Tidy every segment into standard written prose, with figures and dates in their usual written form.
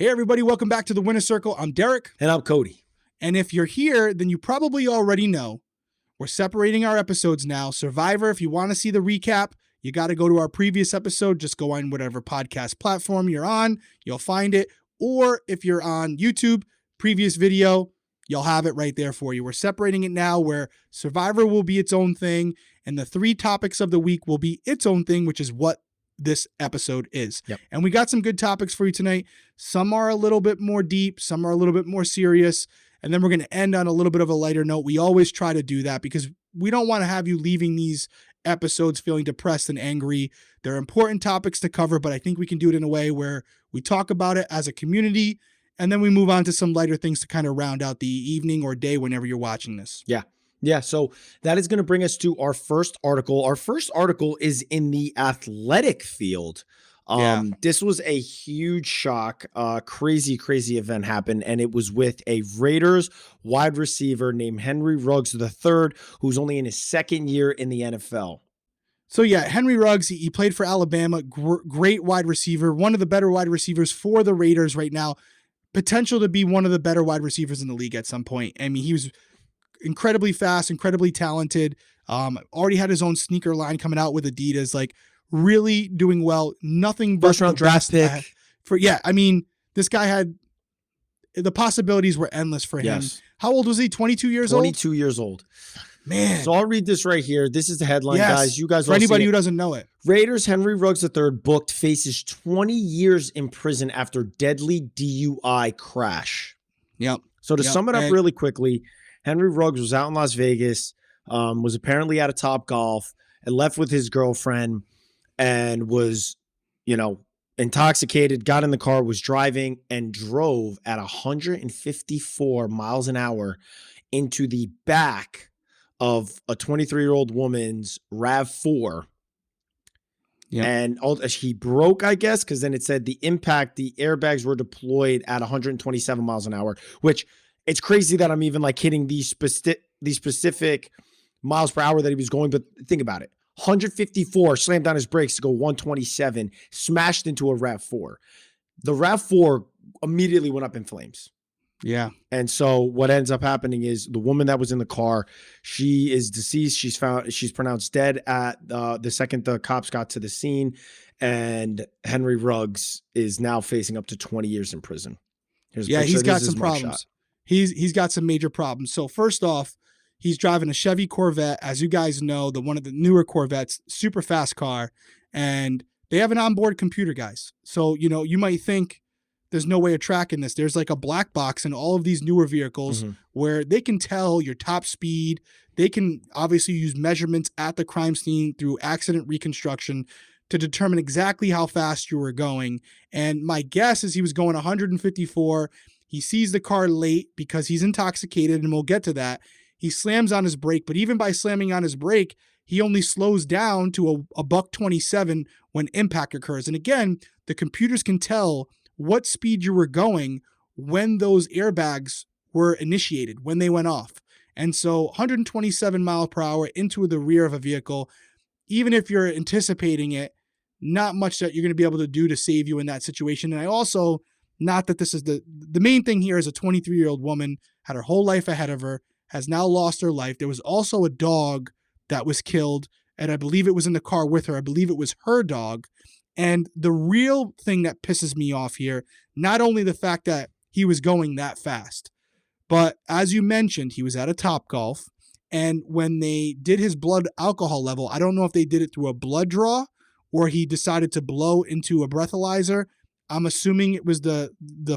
Hey, everybody. Welcome back to the Winner Circle. I'm Derrick. And I'm Cody. And if you're here, then you probably already know we're separating our episodes now. Survivor, if you want to see the recap, you got to go to our previous episode. Just go on whatever podcast platform you're on. You'll find it. Or if you're on YouTube, previous video, you'll have it right there for you. We're separating it now where Survivor will be its own thing. And the 3 topics of the week will be its own thing, which is what this episode is. Yep. And we got some good topics for you tonight. Some are a little bit more deep. Some are a little bit more serious. And then we're going to end on a little bit of a lighter note. We always try to do that because we don't want to have you leaving these episodes feeling depressed and angry. They're important topics to cover, but I think we can do it in a way where we talk about it as a community, and then we move on to some lighter things to kind of round out the evening or day whenever you're watching this. Yeah. So that is going to bring us to our first article. Our first article is in the athletic field. This was a huge shock. Crazy event happened, and it was with a Raiders wide receiver named Henry Ruggs III, who's only in his second year in the NFL. So yeah, Henry Ruggs, he played for Alabama. Great wide receiver, one of the better wide receivers for the Raiders right now. Potential to be one of the better wide receivers in the league at some point. I mean, he was incredibly fast, incredibly talented. Already had his own sneaker line coming out with Adidas. Like, really doing well. Nothing but first round draft pick. I mean, this guy had the possibilities were endless for him. Yes. How old was he? 22 years old? 22 years old. Man. So I'll read this right here. This is the headline, guys. You guys for anybody who doesn't know it. Raiders Henry Ruggs III booked faces 20 years in prison after deadly DUI crash. Yep. So to sum it up really quickly, Henry Ruggs was out in Las Vegas, was apparently at a Topgolf, and left with his girlfriend and was, intoxicated, got in the car, was driving, and drove at 154 miles an hour into the back of a 23-year-old woman's RAV4. Yeah. And he broke, I guess, because then it said the airbags were deployed at 127 miles an hour, which it's crazy that I'm even hitting these specific miles per hour that he was going. But think about it. 154, slammed down his brakes to go 127, smashed into a RAV4. The RAV4 immediately went up in flames. Yeah. And so what ends up happening is the woman that was in the car, she is deceased. She's pronounced dead at the second the cops got to the scene, and Henry Ruggs is now facing up to 20 years in prison. He's got some problems. He's got some major problems. So first off, he's driving a Chevy Corvette, as you guys know, one of the newer Corvettes, super fast car, and they have an onboard computer, guys. So, you might think there's no way of tracking this. There's like a black box in all of these newer vehicles where they can tell your top speed. They can obviously use measurements at the crime scene through accident reconstruction to determine exactly how fast you were going. And my guess is he was going 154. He sees the car late because he's intoxicated, and we'll get to that. He slams on his brake, but even by slamming on his brake, he only slows down to a $127 when impact occurs. And again, the computers can tell what speed you were going when those airbags were initiated, when they went off. And so 127 mile per hour into the rear of a vehicle, even if you're anticipating it, not much that you're going to be able to do to save you in that situation. And I also, not that this is the main thing here is a 23-year-old woman, had her whole life ahead of her, has now lost her life. There was also a dog that was killed, and I believe it was in the car with her. I believe it was her dog. And the real thing that pisses me off here, not only the fact that he was going that fast, but as you mentioned, he was at a Topgolf, and when they did his blood alcohol level, I don't know if they did it through a blood draw or he decided to blow into a breathalyzer. I'm assuming it was the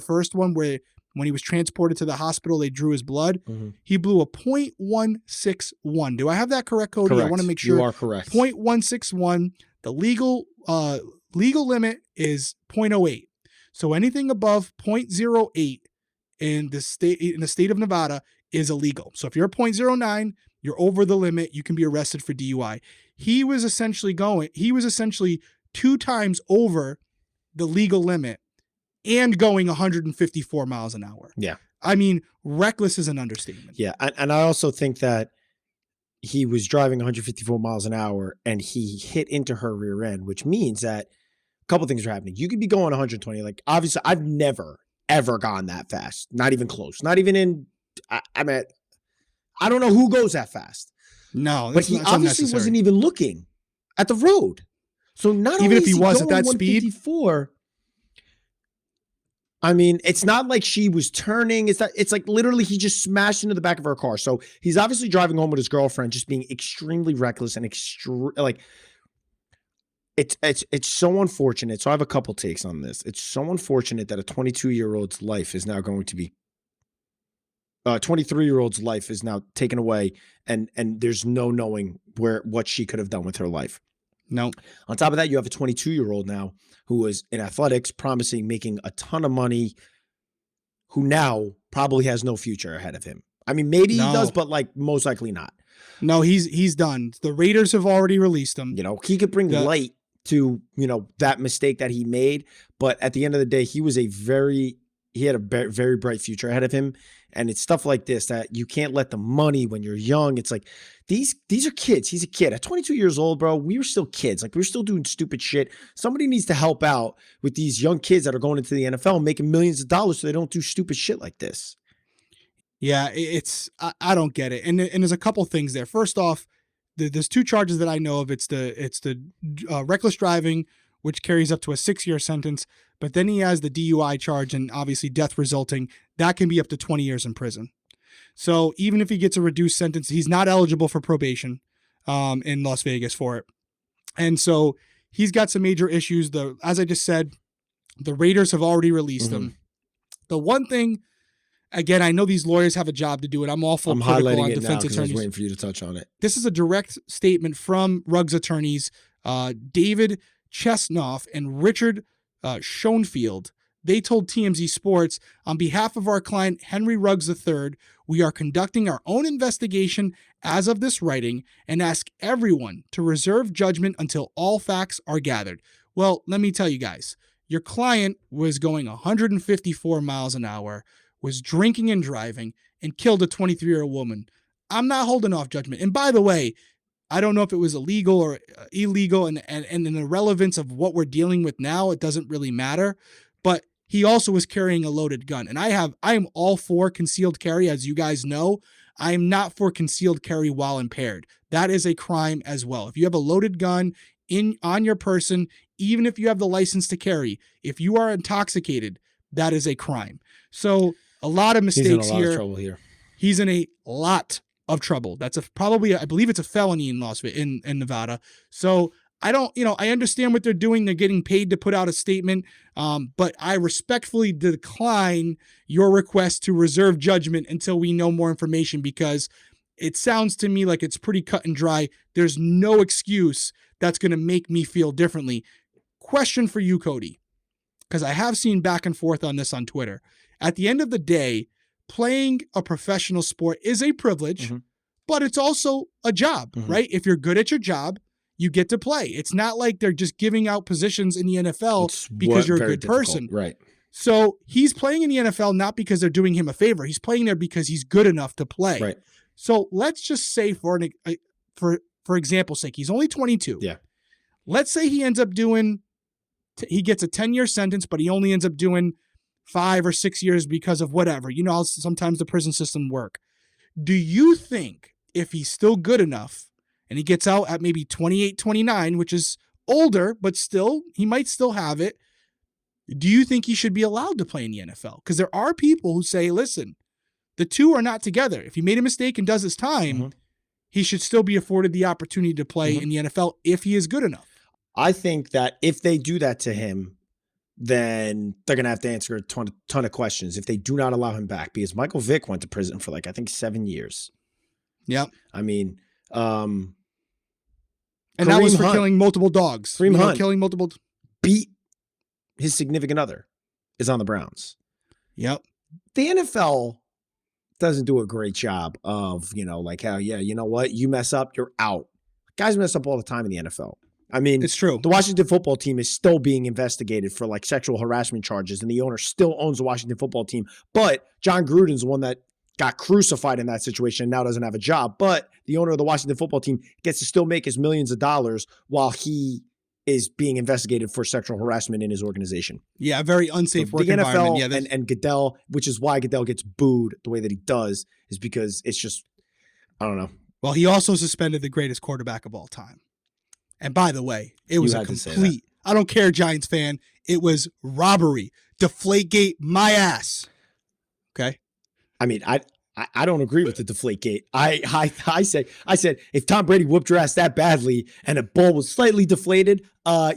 first one where when he was transported to the hospital, they drew his blood. He blew a .161. Do I have that correct, Cody? Correct. I want to make sure. You are correct. .161. The legal limit is .08. So anything above .08 in the state of Nevada is illegal. So if you're a .09, you're over the limit. You can be arrested for DUI. He was essentially 2 times over the legal limit and going 154 miles an hour. Yeah. I mean, reckless is an understatement. Yeah. And I also think that he was driving 154 miles an hour and he hit into her rear end, which means that a couple things are happening. You could be going 120. Like, obviously, I've never ever gone that fast. Not even close. Not even in. I mean, I don't know who goes that fast. No, but he obviously wasn't even looking at the road. So not even only if he is was going at that speed, 154. I mean, it's not like she was turning. It's like literally he just smashed into the back of her car. So he's obviously driving home with his girlfriend, just being extremely reckless and like it's so unfortunate. So I have a couple takes on this. It's so unfortunate that a 22-year-old's life is now going to be 23-year-old's life is now taken away, and there's no knowing what she could have done with her life. No. On top of that, you have a 22-year-old now who is in athletics, promising, making a ton of money, who now probably has no future ahead of him. I mean, maybe he does, but like most likely not. No, he's done. The Raiders have already released him. You know, he could bring light to, you know, that mistake that he made, but at the end of the day, he had a very bright future ahead of him. And it's stuff like this that you can't let the money when you're young. It's like, these are kids. He's a kid. At 22 years old, bro, we were still kids. Like, we were still doing stupid shit. Somebody needs to help out with these young kids that are going into the NFL and making millions of dollars so they don't do stupid shit like this. Yeah, I don't get it. And there's a couple things there. First off, there's two charges that I know of. It's the reckless driving, which carries up to a 6-year sentence. But then he has the DUI charge and obviously death resulting. That can be up to 20 years in prison. So even if he gets a reduced sentence, he's not eligible for probation in Las Vegas for it. And so he's got some major issues. As I just said, the Raiders have already released him. The one thing, again, I know these lawyers have a job to do it. I'm awful critical on defense attorneys. I was waiting for you to touch on it. This is a direct statement from Ruggs attorneys, David Chesnoff and Richard Schoenfield. They told TMZ Sports, on behalf of our client Henry Ruggs III, we are conducting our own investigation as of this writing and ask everyone to reserve judgment until all facts are gathered. Well, let me tell you guys, your client was going 154 miles an hour, was drinking and driving, and killed a 23-year-old woman. I'm not holding off judgment. And by the way, I don't know if it was illegal or illegal, and in the relevance of what we're dealing with now, it doesn't really matter. But he also was carrying a loaded gun. And I am all for concealed carry, as you guys know. I am not for concealed carry while impaired. That is a crime as well. If you have a loaded gun on your person, even if you have the license to carry, if you are intoxicated, that is a crime. So a lot of mistakes here. He's in a lot of trouble here. He's in a lot of trouble. That's probably, I believe it's a felony in Nevada. So I understand what they're doing. They're getting paid to put out a statement. But I respectfully decline your request to reserve judgment until we know more information, because it sounds to me like it's pretty cut and dry. There's no excuse that's going to make me feel differently. Question for you, Cody, because I have seen back and forth on this on Twitter. At the end of the day, playing a professional sport is a privilege, but it's also a job, right? If you're good at your job, you get to play. It's not like they're just giving out positions in the NFL because you're a good person. Right. So he's playing in the NFL not because they're doing him a favor. He's playing there because he's good enough to play. Right. So let's just say for example's sake, he's only 22. Yeah. Let's say he ends up he gets a 10-year sentence, but he only ends up doing 5 or 6 years because of whatever. You know how sometimes the prison system work. Do you think if he's still good enough and he gets out at maybe 28, 29, which is older, but still, he might still have it, do you think he should be allowed to play in the NFL? Because there are people who say, listen, the two are not together. If he made a mistake and does his time, he should still be afforded the opportunity to play in the NFL if he is good enough. I think that if they do that to him, then they're going to have to answer a ton of questions if they do not allow him back, because Michael Vick went to prison for I think 7 years. Yep. I mean, and that was for killing multiple dogs. Kareem Hunt killing multiple beat his significant other is on the Browns. Yep. The NFL doesn't do a great job of, how, you know what? You mess up, you're out. Guys mess up all the time in the NFL. I mean, it's true. The Washington football team is still being investigated for sexual harassment charges, and the owner still owns the Washington football team. But John Gruden's the one that got crucified in that situation and now doesn't have a job. But the owner of the Washington football team gets to still make his millions of dollars while he is being investigated for sexual harassment in his organization. Yeah, a very unsafe work environment. The NFL and Goodell, which is why Goodell gets booed the way that he does, is because it's just, I don't know. Well, he also suspended the greatest quarterback of all time. And by the way, it was a complete, I don't care, Giants fan, it was robbery. Deflategate my ass. Okay? I mean, I don't agree with the Deflategate. I said if Tom Brady whooped your ass that badly and a ball was slightly deflated,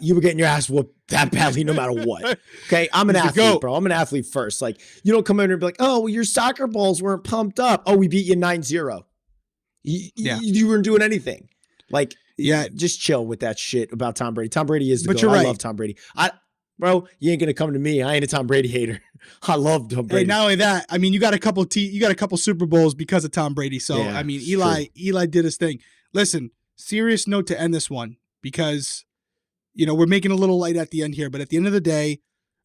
you were getting your ass whooped that badly no matter what. Okay, I'm an athlete, bro. I'm an athlete first. Like, you don't come in here and be like, oh, well, your soccer balls weren't pumped up. Oh, we beat you 9-0. You weren't doing anything. Like, yeah, just chill with that shit about Tom Brady. Tom Brady is the GOAT. I love Tom Brady. Bro, you ain't gonna come to me. I ain't a Tom Brady hater. I love Tom Brady. Hey, not only that, I mean, you got a couple Super Bowls because of Tom Brady. So yeah, I mean, Eli did his thing. Listen, serious note to end this one, because we're making a little light at the end here, but at the end of the day,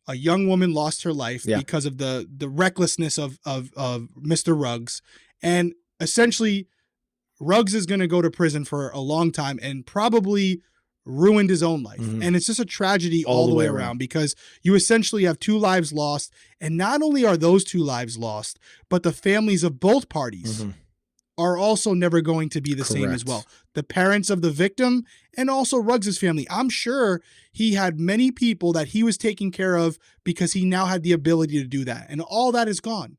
a young woman lost her life because of the recklessness of Mr. Ruggs, and essentially, Ruggs is going to go to prison for a long time and probably ruined his own life. Mm-hmm. And it's just a tragedy all the way around, because you essentially have 2 lives lost. And not only are those 2 lives lost, but the families of both parties are also never going to be the same as well. The parents of the victim and also Ruggs' family. I'm sure he had many people that he was taking care of because he now had the ability to do that. And all that is gone.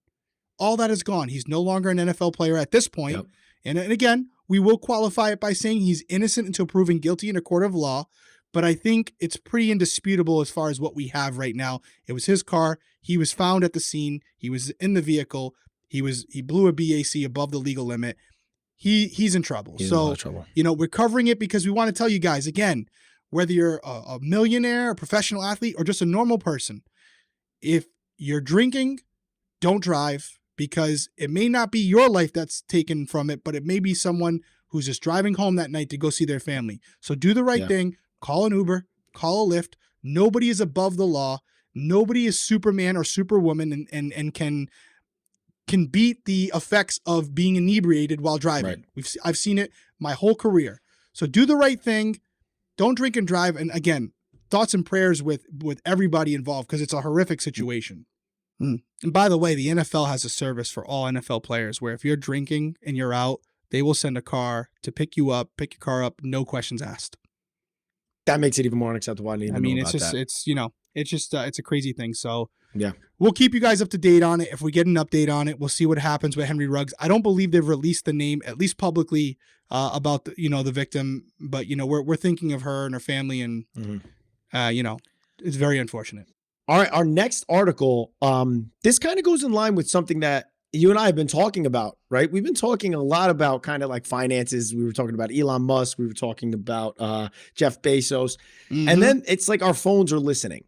All that is gone. He's no longer an NFL player at this point. Yep. And again, we will qualify it by saying he's innocent until proven guilty in a court of law. But I think it's pretty indisputable as far as what we have right now. It was his car. He was found at the scene. He was in the vehicle. He blew a BAC above the legal limit. He's in trouble. He's in a lot of trouble. We're covering it because we want to tell you guys, again, whether you're a millionaire, a professional athlete, or just a normal person, if you're drinking, don't drive. Because it may not be your life that's taken from it, but it may be someone who's just driving home that night to go see their family. So do the right thing. Call an Uber. Call a Lyft. Nobody is above the law. Nobody is Superman or Superwoman and can beat the effects of being inebriated while driving. Right. I've seen it my whole career. So do the right thing. Don't drink and drive. And again, thoughts and prayers with everybody involved, because it's a horrific situation. And by the way, the NFL has a service for all NFL players where if you're drinking and you're out, they will send a car to pick your car up, no questions asked. That makes it even more unacceptable. It's a crazy thing. So yeah, we'll keep you guys up to date on it. If we get an update on it, we'll see what happens with Henry Ruggs. I don't believe they've released the name, at least publicly, about the victim. But we're thinking of her and her family, and it's very unfortunate. All right, our next article, this kind of goes in line with something that you and I have been talking about, right? We've been talking a lot about kind of like finances. We were talking about Elon Musk. We were talking about Jeff Bezos. Mm-hmm. And then it's like our phones are listening.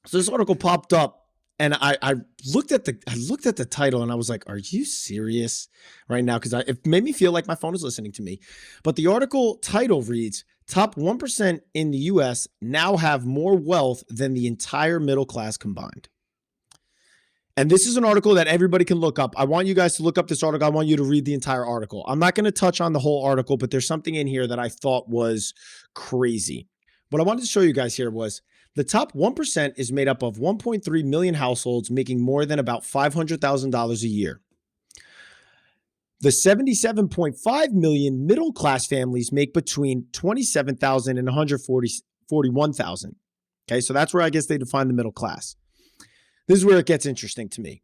So this article popped up, and I looked at the title, and I was like, are you serious right now? Because it made me feel like my phone is listening to me. But the article title reads, top 1% in the U.S. now have more wealth than the entire middle class combined. And this is an article that everybody can look up. I want you guys to look up this article. I want you to read the entire article. I'm not going to touch on the whole article, but there's something in here that I thought was crazy. What I wanted to show you guys here was the top 1% is made up of 1.3 million households making more than about $500,000 a year. The 77.5 million middle-class families make between $27,000 and $141,000. Okay, so that's where I guess they define the middle class. This is where it gets interesting to me.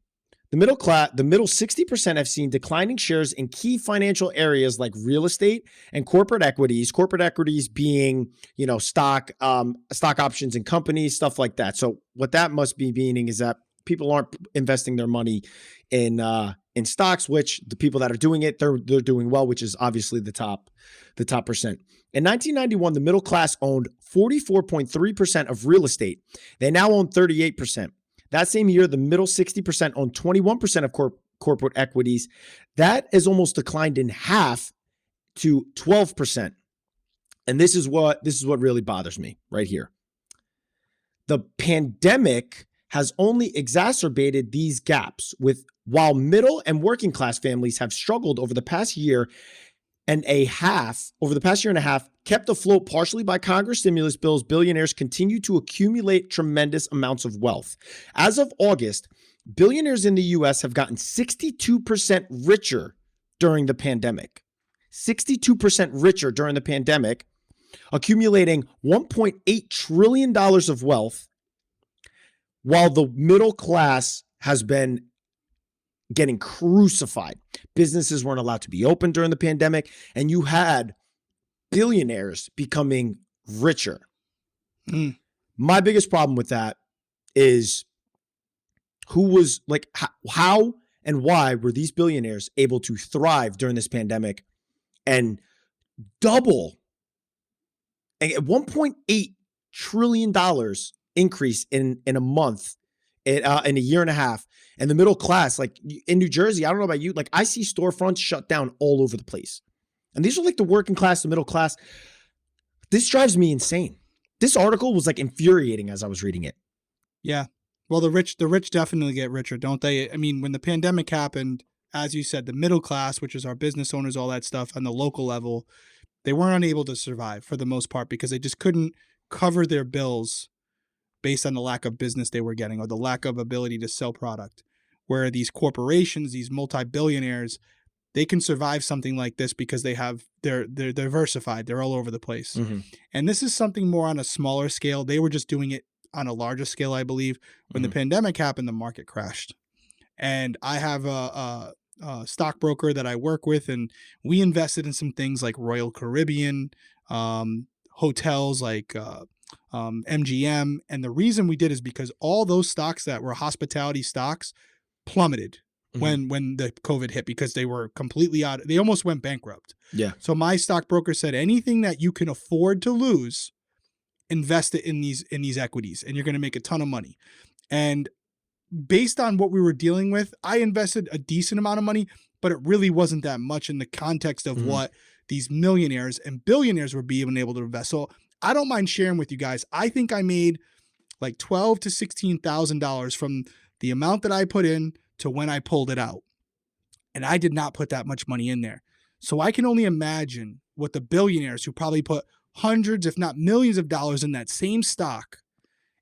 The middle 60% have seen declining shares in key financial areas like real estate and corporate equities. Corporate equities being, stock options in companies, stuff like that. So what that must be meaning is that people aren't investing their money in stocks, which the people that are doing it, they're doing well, which is obviously the top percent. In 1991, the middle class owned 44.3% of real estate. They now own 38%. That same year, the middle 60% owned 21% of corporate equities. That has almost declined in half to 12%. And this is what really bothers me right here. The pandemic has only exacerbated these gaps while middle and working class families have struggled over the past year and a half, over the past year and a half, kept afloat partially by Congress stimulus bills, billionaires continue to accumulate tremendous amounts of wealth. As of August, billionaires in the U.S. have gotten 62% richer during the pandemic. 62% richer during the pandemic, accumulating $1.8 trillion of wealth, while the middle class has been getting crucified. Businesses weren't allowed to be open during the pandemic, and you had billionaires becoming richer. My biggest problem with that is who was like, how and why were these billionaires able to thrive during this pandemic and double a $1.8 trillion increase in a month, in a year and a half. And the middle class, like in New Jersey, I don't know about you, like I see storefronts shut down all over the place. And these are like the working class, the middle class. This drives me insane. This article was like infuriating as I was reading it. Yeah. Well, the rich definitely get richer, don't they? I mean, when the pandemic happened, as you said, the middle class, which is our business owners, all that stuff on the local level, they weren't unable to survive for the most part because they just couldn't cover their bills based on the lack of business they were getting or the lack of ability to sell product. Where these corporations, these multi-billionaires, they can survive something like this because they're diversified. They're all over the place. Mm-hmm. And this is something more on a smaller scale. They were just doing it on a larger scale, I believe. When the pandemic happened, the market crashed. And I have a stockbroker that I work with, and we invested in some things like Royal Caribbean, hotels like MGM. And the reason we did is because all those stocks that were hospitality stocks plummeted when the COVID hit because they were completely out. They almost went bankrupt. Yeah. So my stockbroker said, anything that you can afford to lose, invest it in these equities, and you're going to make a ton of money. And based on what we were dealing with, I invested a decent amount of money, but it really wasn't that much in the context of what these millionaires and billionaires were being able to invest. So I don't mind sharing with you guys. I think I made like $12,000 to $16,000 from the amount that I put in to when I pulled it out. And I did not put that much money in there. So I can only imagine what the billionaires who probably put hundreds, if not millions of dollars in that same stock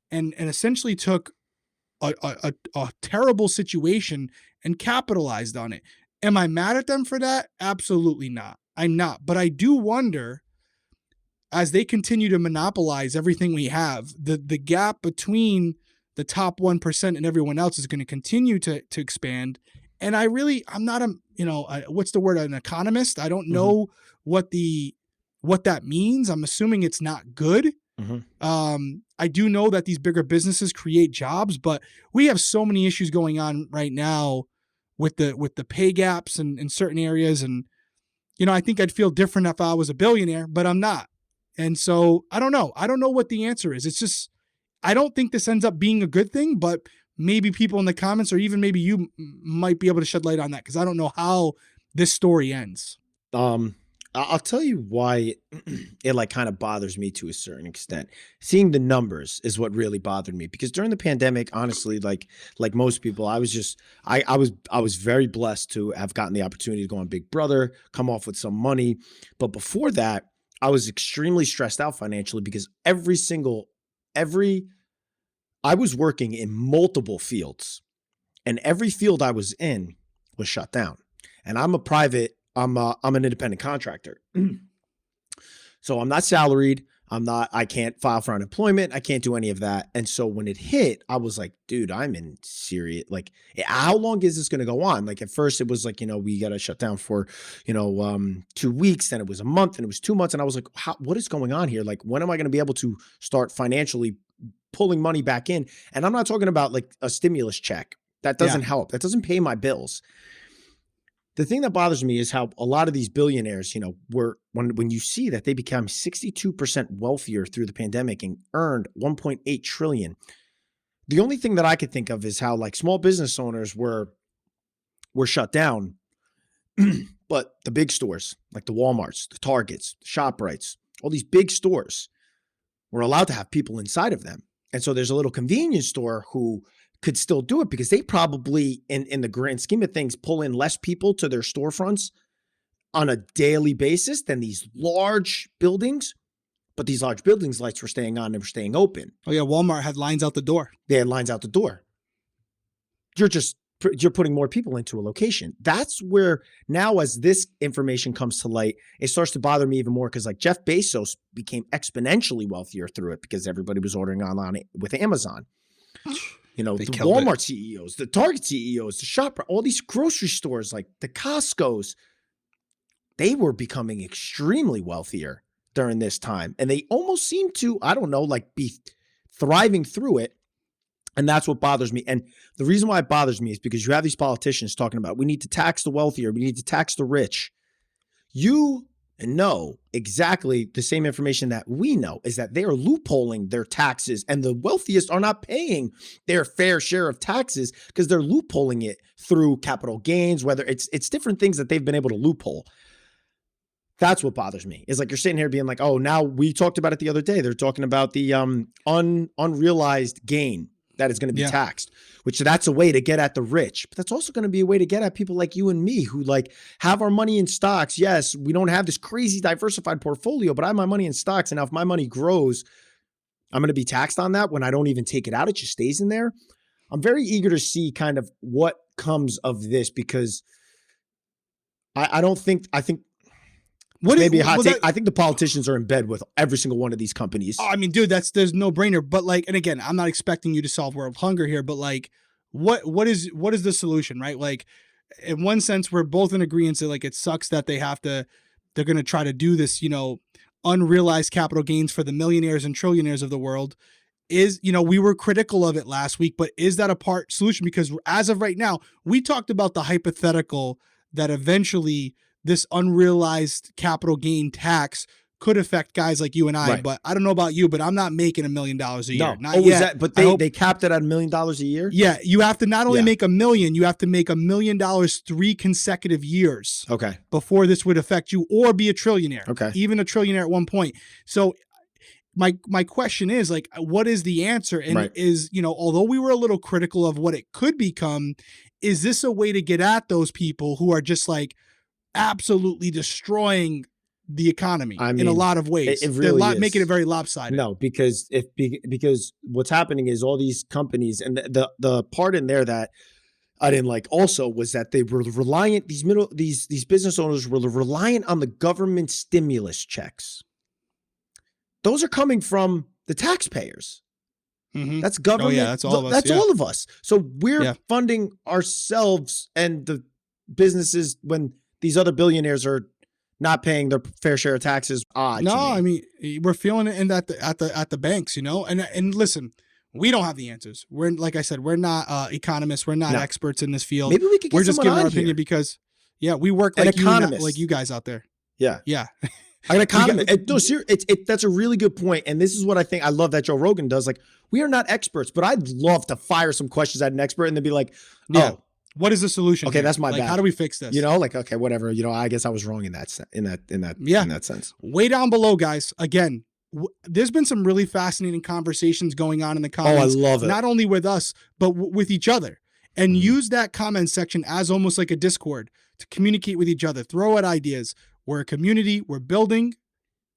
and essentially took a terrible situation and capitalized on it. Am I mad at them for that? Absolutely not. I'm not. But I do wonder, as they continue to monopolize everything we have, the gap between the top 1% and everyone else is going to continue to expand. And I'm not what's the word? An economist. I don't know what that means. I'm assuming it's not good. I do know that these bigger businesses create jobs, but we have so many issues going on right now with the pay gaps in certain areas. And, I think I'd feel different if I was a billionaire, but I'm not. And so I don't know. I don't know what the answer is. It's just, I don't think this ends up being a good thing, but maybe people in the comments or even maybe you might be able to shed light on that because I don't know how this story ends. I'll tell you why it like kind of bothers me to a certain extent. Seeing the numbers is what really bothered me because during the pandemic, honestly, like most people, I was very blessed to have gotten the opportunity to go on Big Brother, come off with some money. But before that, I was extremely stressed out financially because I was working in multiple fields and every field I was in was shut down. And I'm an independent contractor. So I'm not salaried. I can't file for unemployment. I can't do any of that. And so when it hit, I was like, dude, I'm in serious, like, how long is this going to go on? Like at first it was like, we got to shut down for, 2 weeks. Then it was a month and it was 2 months. And I was like, what is going on here? Like, when am I going to be able to start financially pulling money back in? And I'm not talking about like a stimulus check. That doesn't help. That doesn't pay my bills. The thing that bothers me is how a lot of these billionaires, when you see that they become 62% wealthier through the pandemic and earned 1.8 trillion. The only thing that I could think of is how like small business owners were shut down, but the big stores like the Walmarts, the Targets, the ShopRites, all these big stores were allowed to have people inside of them. And so there's a little convenience store who could still do it because they probably, in the grand scheme of things, pull in less people to their storefronts on a daily basis than these large buildings. But these large buildings, lights were staying on and were staying open. Oh yeah, Walmart had lines out the door. They had lines out the door. You're putting more people into a location. That's where now, as this information comes to light, it starts to bother me even more, because like Jeff Bezos became exponentially wealthier through it because everybody was ordering online with Amazon. You know, the Walmart CEOs, the Target CEOs, the Shopper, all these grocery stores, like the Costco's, they were becoming extremely wealthier during this time. And they almost seem to, I don't know, like be thriving through it. And that's what bothers me. And the reason why it bothers me is because you have these politicians talking about, we need to tax the wealthier, we need to tax the rich. You know exactly the same information that we know, is that they are loopholing their taxes, and the wealthiest are not paying their fair share of taxes because they're loopholing it through capital gains, whether it's different things that they've been able to loophole. That's what bothers me. It's like you're sitting here being like, oh, now we talked about it the other day. They're talking about the unrealized gain that is going to be taxed, which that's a way to get at the rich. But that's also going to be a way to get at people like you and me who like have our money in stocks. Yes, we don't have this crazy diversified portfolio, but I have my money in stocks. And now if my money grows, I'm going to be taxed on that when I don't even take it out. It just stays in there. I'm very eager to see kind of what comes of this, because I think maybe a hot take. I think the politicians are in bed with every single one of these companies. I mean, dude, there's no brainer. But like, and again, I'm not expecting you to solve world hunger here, but like, what is the solution, right? Like, in one sense, we're both in agreement that like it sucks that they're going to try to do this, you know, unrealized capital gains for the millionaires and trillionaires of the world. Is, you know, we were critical of it last week, but is that a part solution? Because as of right now, we talked about the hypothetical that eventually this unrealized capital gain tax could affect guys like you and I, but I don't know about you, but I'm not making $1 million a year. Not yet. But they capped it at $1 million a year? Yeah. You have to not only make $1 million, you have to make $1 million 3 consecutive years. Okay. Before this would affect you, or be a trillionaire. Okay. Even a trillionaire at one point. So my question is like, what is the answer? And is, you know, although we were a little critical of what it could become, is this a way to get at those people who are just like absolutely destroying the economy in a lot of ways? It really is. Making it very lopsided. No, because what's happening is all these companies, and the part in there that I didn't like also was that they were reliant, these business owners were reliant on the government stimulus checks. Those are coming from the taxpayers. Mm-hmm. That's government. Oh, yeah, that's all of us. That's all of us. So we're funding ourselves and the businesses when these other billionaires are not paying their fair share of taxes. I mean, we're feeling it in that at the banks, you know. And listen, we don't have the answers. We're, like I said, we're not economists. We're not experts in this field. Maybe we could get We're just giving our opinion because we work like you guys out there. Yeah. Yeah. An economist. That's a really good point. And this is what I think I love that Joe Rogan does. Like, we are not experts, but I'd love to fire some questions at an expert and then be like, what is the solution? Okay, that's my bad. How do we fix this? You know, like, okay, whatever. You know, I guess I was wrong in that sense. Way down below, guys. Again, there's been some really fascinating conversations going on in the comments. Oh, I love it. Not only with us, but with each other. And use that comment section as almost like a Discord to communicate with each other. Throw out ideas. We're a community. We're building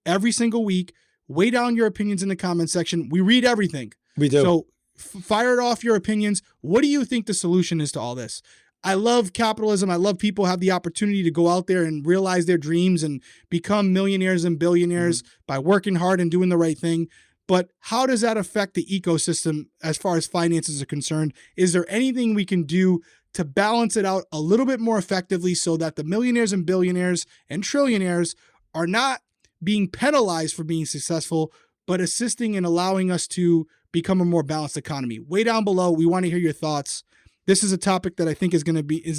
every single week. Weigh down your opinions in the comment section. We read everything. We do. So fire off your opinions. What do you think the solution is to all this? I love capitalism. I love people have the opportunity to go out there and realize their dreams and become millionaires and billionaires by working hard and doing the right thing. But how does that affect the ecosystem as far as finances are concerned? Is there anything we can do to balance it out a little bit more effectively so that the millionaires and billionaires and trillionaires are not being penalized for being successful, but assisting and allowing us to become a more balanced economy? Way down below, we want to hear your thoughts. This is a topic that I think is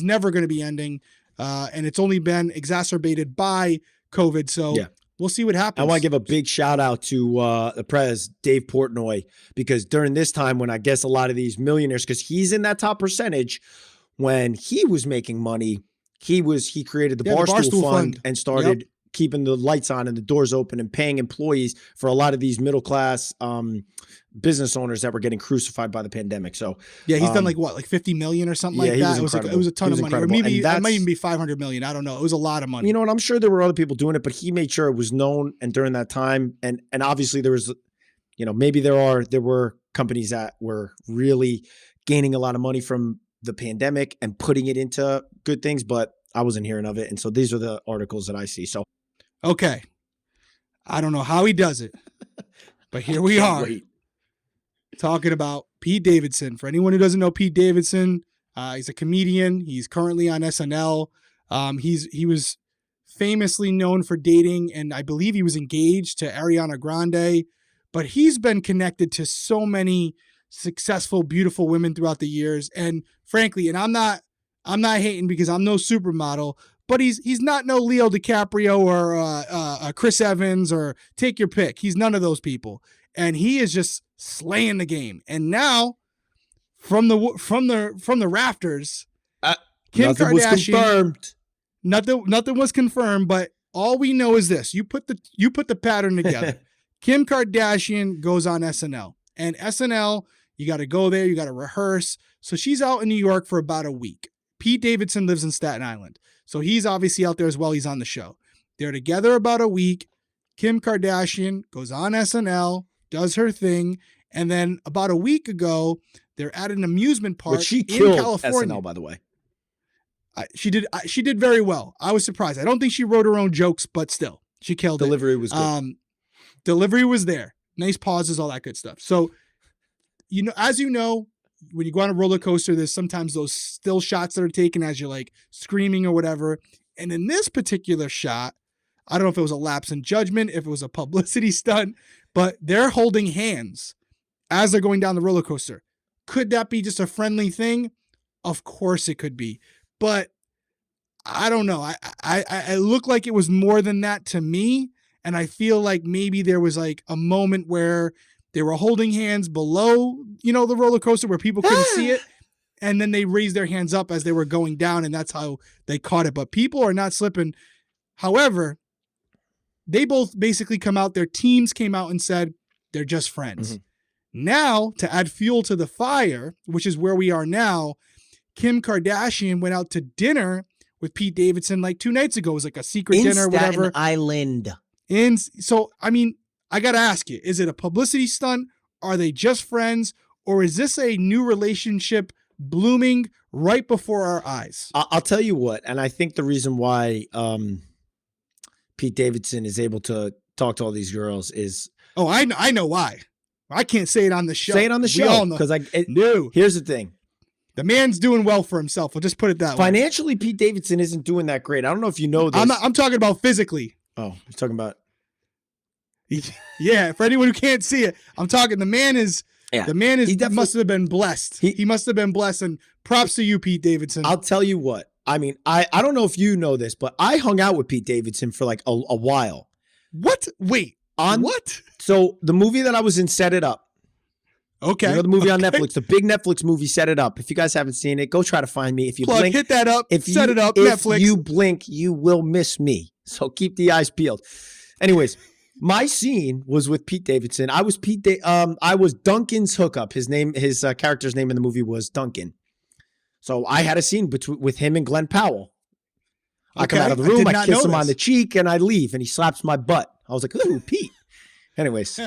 never going to be ending, and it's only been exacerbated by COVID. So we'll see what happens. I want to give a big shout out to the Prez, Dave Portnoy, because during this time when I guess a lot of these millionaires, because he's in that top percentage, when he was making money, he created the Barstool Fund and started keeping the lights on and the doors open and paying employees for a lot of these middle class business owners that were getting crucified by the pandemic. So yeah, he's done like what, like 50 million or something like that. It was a ton of money, or maybe it might even be 500 million. I don't know. It was a lot of money. You know, and I'm sure there were other people doing it, but he made sure it was known. And during that time, and obviously there was, you know, maybe there were companies that were really gaining a lot of money from the pandemic and putting it into good things, but I wasn't hearing of it. And so these are the articles that I see. So, okay. I don't know how he does it, but here we are talking about Pete Davidson. For anyone who doesn't know Pete Davidson, he's a comedian. He's currently on SNL. He was famously known for dating, and I believe he was engaged to Ariana Grande, but he's been connected to so many successful, beautiful women throughout the years. And frankly, and I'm not hating because I'm no supermodel, but he's not no Leo DiCaprio or Chris Evans, or take your pick. He's none of those people. And he is just slaying the game. And now from the rafters, Kim Kardashian was confirmed. Nothing was confirmed, but all we know is this. You put the pattern together. Kim Kardashian goes on SNL. And SNL, you got to go there, you got to rehearse. So she's out in New York for about a week. Pete Davidson lives in Staten Island. So he's obviously out there as well. He's on the show. They're together about a week. Kim Kardashian goes on SNL, does her thing, and then about a week ago, they're at an amusement park in California. SNL, by the way. She did very well. I was surprised. I don't think she wrote her own jokes, but still, she killed Delivery it. Was good. Delivery was there. Nice pauses, all that good stuff. So, you know, as you know, when you go on a roller coaster, there's sometimes those still shots that are taken as you're like screaming or whatever. And in this particular shot, I don't know if it was a lapse in judgment, if it was a publicity stunt, but they're holding hands as they're going down the roller coaster. Could that be just a friendly thing? Of course it could be. But I don't know. I looked like it was more than that to me. And I feel like maybe there was like a moment where they were holding hands below, you know, the roller coaster where people couldn't see it. And then they raised their hands up as they were going down, and that's how they caught it. But people are not slipping. However, they both basically come out, their teams came out and said they're just friends. Mm-hmm. Now, to add fuel to the fire, which is where we are now, Kim Kardashian went out to dinner with Pete Davidson like 2 nights ago. It was like a secret dinner or whatever. Staten Island. And so, I mean, I got to ask you, is it a publicity stunt? Are they just friends? Or is this a new relationship blooming right before our eyes? I'll tell you what, and I think the reason why Pete Davidson is able to talk to all these girls is... Oh, I know why. I can't say it on the show. Say it on the show. Because here's the thing. The man's doing well for himself. We'll just put it that way. Financially, Pete Davidson isn't doing that great. I don't know if you know this. I'm talking about physically. Oh, you're talking about... Yeah, for anyone who can't see it, I'm talking. The man must have been blessed. He must have been blessed, and props to you, Pete Davidson. I'll tell you what. I mean, I don't know if you know this, but I hung out with Pete Davidson for like a while. What? Wait, what? So the movie that I was in, Set It Up. Okay. You know the movie on Netflix, the big Netflix movie, Set It Up. If you guys haven't seen it, go try to find me. If you blink, hit that up. Set It Up, Netflix. If you blink, you will miss me. So keep the eyes peeled. Anyways. My scene was with Pete Davidson. I was I was Duncan's hookup. His character's name in the movie was Duncan. So I had a scene with him and Glenn Powell. I come out of the room, I kiss him on the cheek, and I leave, and he slaps my butt. I was like, ooh, Pete. Anyways,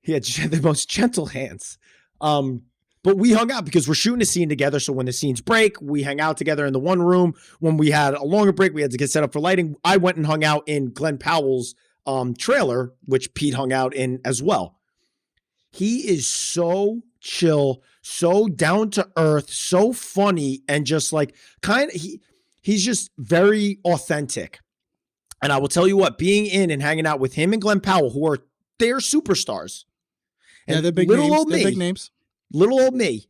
he had the most gentle hands. But we hung out because we're shooting a scene together. So when the scenes break, we hang out together in the one room. When we had a longer break, we had to get set up for lighting. I went and hung out in Glenn Powell's trailer, which Pete hung out in as well. He is so chill, so down to earth, so funny, and just like he's just very authentic. And I will tell you what, being in and hanging out with him and Glenn Powell, they're superstars. And yeah, they're big names. They're big names. Little old me.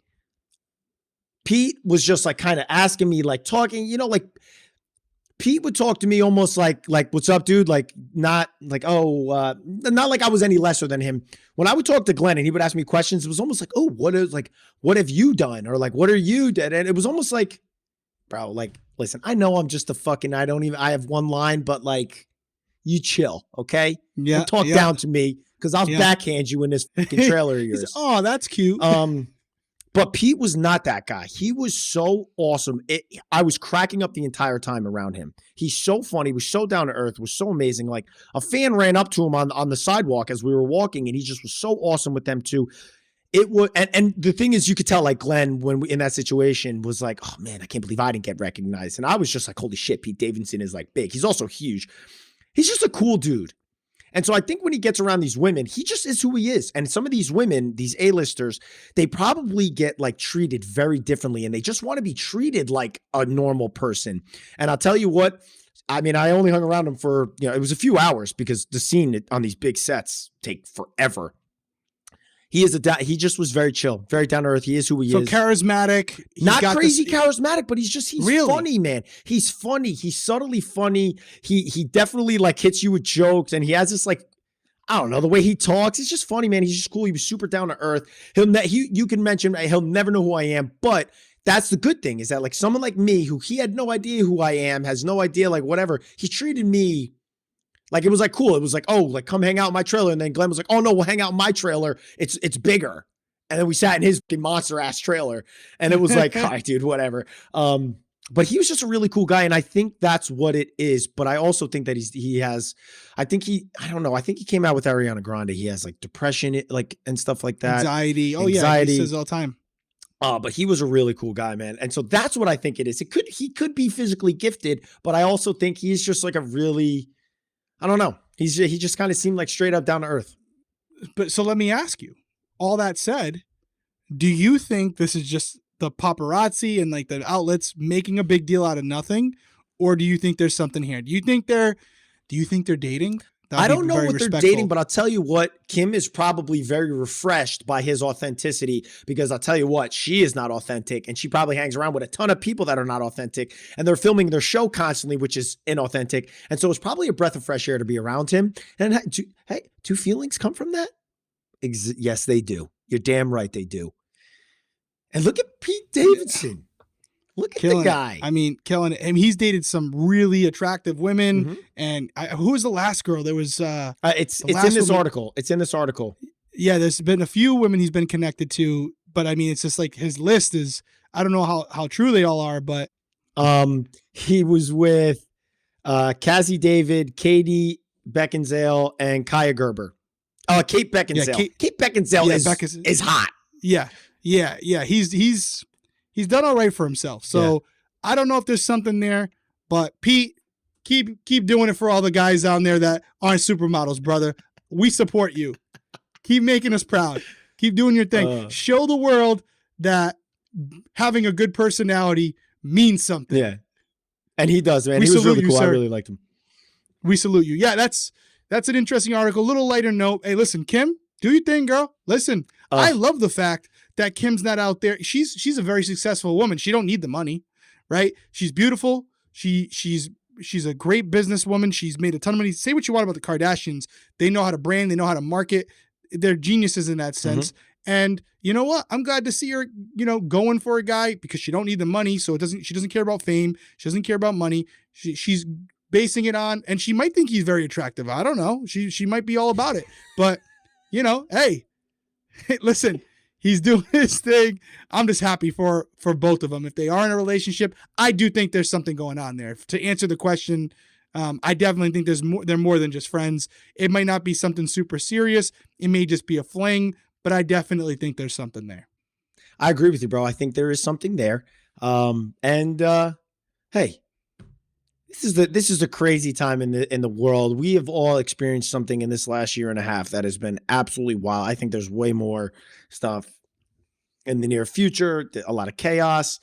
Pete was just like kind of asking me, like talking, you know, like Pete would talk to me almost like, what's up, dude? Like, not like, not like I was any lesser than him. When I would talk to Glenn and he would ask me questions, it was almost like, oh, what have you done? Or like, what are you doing? And it was almost like, bro, like, listen, I know I'm just I have one line, but like, you chill, okay? Yeah. Don't talk down to me because I'll backhand you in this fucking trailer of yours. Oh, that's cute. But Pete was not that guy. He was so awesome. I was cracking up the entire time around him. He's so funny. He was so down to earth. Was so amazing. Like a fan ran up to him on the sidewalk as we were walking, and he just was so awesome with them too. It was, and the thing is, you could tell like Glenn in that situation was like, oh man, I can't believe I didn't get recognized. And I was just like, holy shit, Pete Davidson is like big. He's also huge. He's just a cool dude. And so I think when he gets around these women, he just is who he is. And some of these women, these A-listers, they probably get like treated very differently, and they just want to be treated like a normal person. And I'll tell you what, I mean, I only hung around him for, it was a few hours because the scene on these big sets take forever. He just was very chill, very down to earth. He is who he is. So charismatic. Not crazy charismatic, but he's really funny, man. He's funny. He's subtly funny. He definitely like hits you with jokes, and he has this like, I don't know, the way he talks. He's just funny, man. He's just cool. He was super down to earth. You can mention he'll never know who I am, but that's the good thing is that like someone like me who he had no idea who I am, has no idea like whatever. He treated me like it was like cool. It was like, oh, like come hang out in my trailer. And then Glenn was like, oh no, we'll hang out in my trailer. It's bigger. And then we sat in his monster ass trailer. And it was like, all right, dude, whatever. But he was just a really cool guy. And I think that's what it is. But I also think that I think he came out with Ariana Grande. He has like depression, like, and stuff like that. Anxiety. Oh yeah. He says all the time. But he was a really cool guy, man. And so that's what I think it is. He could be physically gifted, but I also think he's just like a really, I don't know. He just kind of seemed like straight up down to earth. But so let me ask you, all that said, do you think this is just the paparazzi and like the outlets making a big deal out of nothing? Or do you think there's something here? Do you think they're dating? I don't know what they're dating, but I'll tell you what, Kim is probably very refreshed by his authenticity because I'll tell you what, she is not authentic and she probably hangs around with a ton of people that are not authentic and they're filming their show constantly, which is inauthentic. And so it's probably a breath of fresh air to be around him. And do feelings come from that? Yes, they do. You're damn right they do. And look at Pete Davidson. Look at the guy. I mean, killing it. I mean, he's dated some really attractive women. Mm-hmm. And who was the last girl? There was it's in this article. It's in this article. Yeah, there's been a few women he's been connected to, but I mean, it's just like his list is. I don't know how true they all are, but he was with Cassie David, Katie Beckinsale, and Kaya Gerber. Kate Beckinsale. Yeah, Kate Beckinsale is hot. Yeah. He's done all right for himself. So I don't know if there's something there, but Pete, keep doing it for all the guys down there that aren't supermodels, brother. We support you. Keep making us proud. Keep doing your thing. Show the world that having a good personality means something. Yeah. And he does, man. He was really cool. I really liked him. We salute you. Yeah, that's an interesting article. A little lighter note. Hey, listen, Kim, do your thing, girl. Listen, I love the fact that Kim's not out there. She's a very successful woman. She don't need the money, right? She's beautiful. She's a great businesswoman. She's made a ton of money. Say what you want about the Kardashians. They know how to brand. They know how to market. They're geniuses in that sense. Mm-hmm. And you know what? I'm glad to see her, going for a guy because she don't need the money. So she doesn't care about fame. She doesn't care about money. She's basing it on, and she might think he's very attractive. I don't know. She might be all about it. But, hey, listen. He's doing his thing. I'm just happy for both of them. If they are in a relationship, I do think there's something going on there. To answer the question, I definitely think they're more than just friends. It might not be something super serious. It may just be a fling, but I definitely think there's something there. I agree with you, bro. I think there is something there. Hey, this is a crazy time in the world. We have all experienced something in this last year and a half that has been absolutely wild. I think there's way more stuff in the near future, a lot of chaos.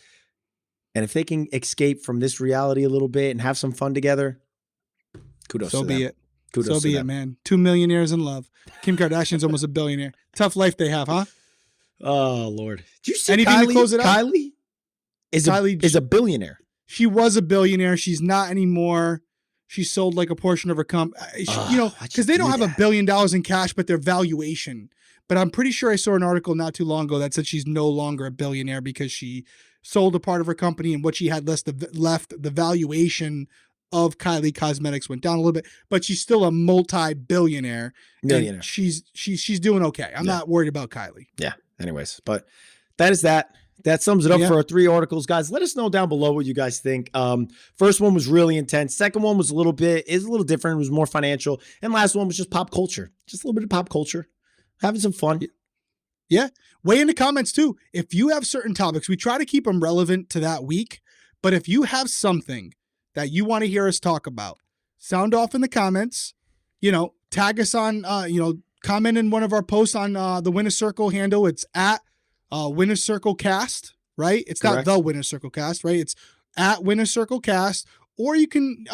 And if they can escape from this reality a little bit and have some fun together, kudos to them. So be it. So be it, man. 2 millionaires in love. Kim Kardashian's almost a billionaire. Tough life they have, huh? Oh, Lord. Did you see anything to close it out? Kylie is a billionaire. She was a billionaire. She's not anymore. She sold like a portion of her company, because they don't have $1 billion in cash, but their valuation. But I'm pretty sure I saw an article not too long ago that said she's no longer a billionaire because she sold a part of her company and what she had left, the valuation of Kylie Cosmetics went down a little bit, but she's still a multi-billionaire. Millionaire. She's doing okay. I'm not worried about Kylie. Yeah. Anyways, but that is that. That sums it up for our 3 articles, guys. Let us know down below what you guys think. First one was really intense. Second one was a little different. It was more financial. And last one was just pop culture. Just a little bit of pop culture. Having some fun. Yeah. Weigh in the comments too. If you have certain topics, we try to keep them relevant to that week. But if you have something that you want to hear us talk about, sound off in the comments. Tag us on, comment in one of our posts on the Winner Circle handle. It's at Winner Circle Cast, right? It's Correct. not the Winner Circle Cast, right? It's at Winner Circle Cast, or you can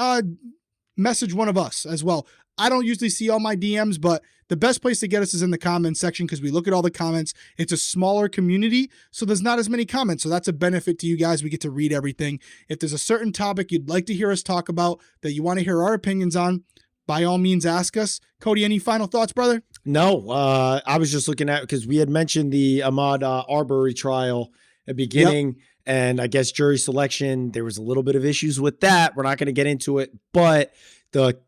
message one of us as well. I don't usually see all my DMs, but the best place to get us is in the comments section because we look at all the comments. It's a smaller community, so there's not as many comments. So that's a benefit to you guys. We get to read everything. If there's a certain topic you'd like to hear us talk about that you want to hear our opinions on, by all means, ask us. Cody, any final thoughts, brother? No, I was just looking at, because we had mentioned the Ahmaud Arbery trial at the beginning, and I guess jury selection, there was a little bit of issues with that. We're not going to get into it, but the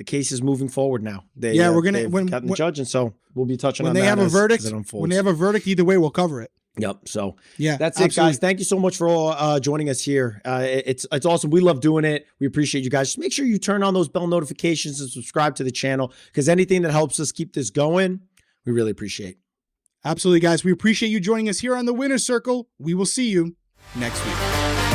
case is moving forward now. We're going to gotten the judge, and so we'll be touching on that when they have a verdict, either way, we'll cover it. Yep. So that's it, guys. Thank you so much for joining us here. It's awesome. We love doing it. We appreciate you guys. Just make sure you turn on those bell notifications and subscribe to the channel, because anything that helps us keep this going, we really appreciate. Absolutely, guys. We appreciate you joining us here on the Winner Circle. We will see you next week.